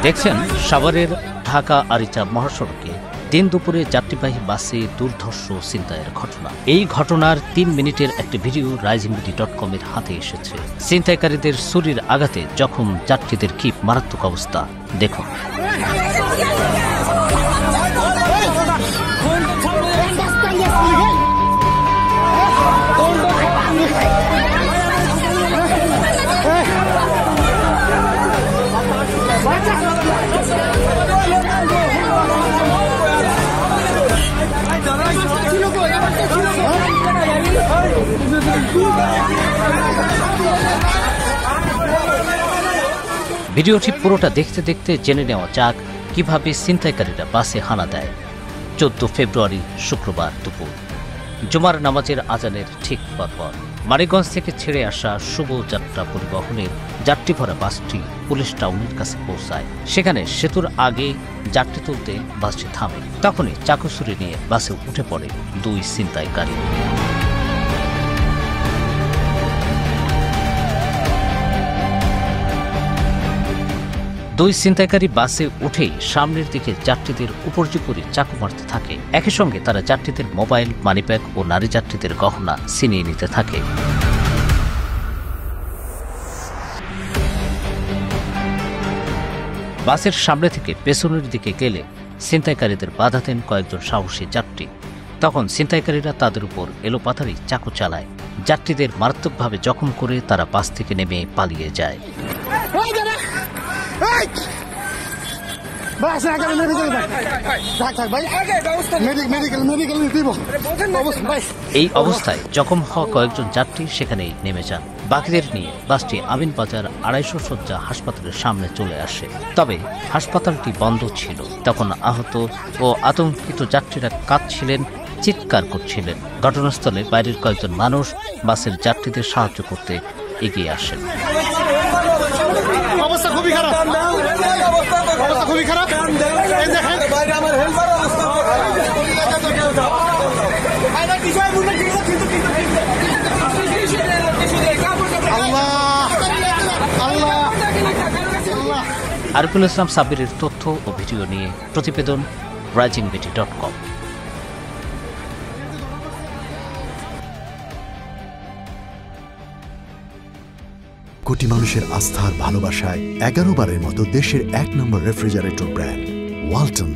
দেখছেন সাভারের ঢাকা আরিচা মহাসড়কে দিন দুপুরে যাত্রীবাহী বাসে দুর্ধর্ষ ছিনতাইয়ের ঘটনা। এই ঘটনার 3 মিনিটের একটি ভিডিও risingbeauty.com এর হাতে এসেছে। ছিনতাইকারীদের ছুরির আঘাতে জখম যাত্রীদের কি মারাত্মক অবস্থা দেখুন। ভিডিওটি পুরোটা দেখতে দেখতে জেনে নেওয়া যাক কিভাবে ছিনতাইকারীরা বাসে হানা দেয়। 14 ফেব্রুয়ারি শুক্রবার দুপুর জুমার নামাজের আজানের ঠিক পরপর মানিকগঞ্জ থেকে ছেড়ে আসা শুভযাত্রা পরিবহনের যাত্রী ভরা বাসটি পুলিশ টাউনের কাছে পৌঁছায়। সেখানে সেতুর আগে যাত্রী তুলতে বাসটি থামে। তখনই চাকুছুরি নিয়ে বাসে উঠে পড়ে 2 ছিনতাইকারী। দুই ছিনতাইকারী বাসে উঠেই সামনের দিকে যাত্রীদের উপর্যুপরি চাকু মারতে থাকে। একই সঙ্গে তারা যাত্রীদের মোবাইল, মানিব্যাগ ও নারী যাত্রীদের গহনা ছিনিয়ে নিতে থাকে। বাসের সামনে থেকে পেছনের দিকে গেলে ছিনতাইকারীদের বাধা দেন কয়েকজন সাহসী যাত্রী। তখন ছিনতাইকারীরা তাদের উপর এলোপাথারি চাকু চালায়। যাত্রীদের মারাত্মকভাবে জখম করে তারা বাস থেকে নেমে পালিয়ে যায়। এই অবস্থায় জখম হওয়া কয়েকজন যাত্রী সেখানেই নেমে যান। বাকিদের নিয়ে বাসটি আমিনবাজার 250 শয্যা হাসপাতালের সামনে চলে আসে। তবে হাসপাতালটি বন্ধ ছিল। তখন আহত ও আতঙ্কিত যাত্রীরা কাঁদছিলেন, চিৎকার করছিলেন। ঘটনাস্থলে বাইরের কয়েকজন মানুষ বাসের যাত্রীদের সাহায্য করতে এগিয়ে আসেন। অবস্থা খুবই খারাপ, অবস্থা খুবই খারাপ। আরিফুল ইসলাম সাব্বিরের তথ্য ও ভিডিও নিয়ে প্রতিবেদন risingbeauty.com। কোটি মানুষের আস্থার ভালোবাসায় 11 বারের মতো দেশের 1 নম্বর রেফ্রিজারেটর ব্র্যান্ড ওয়ালটন।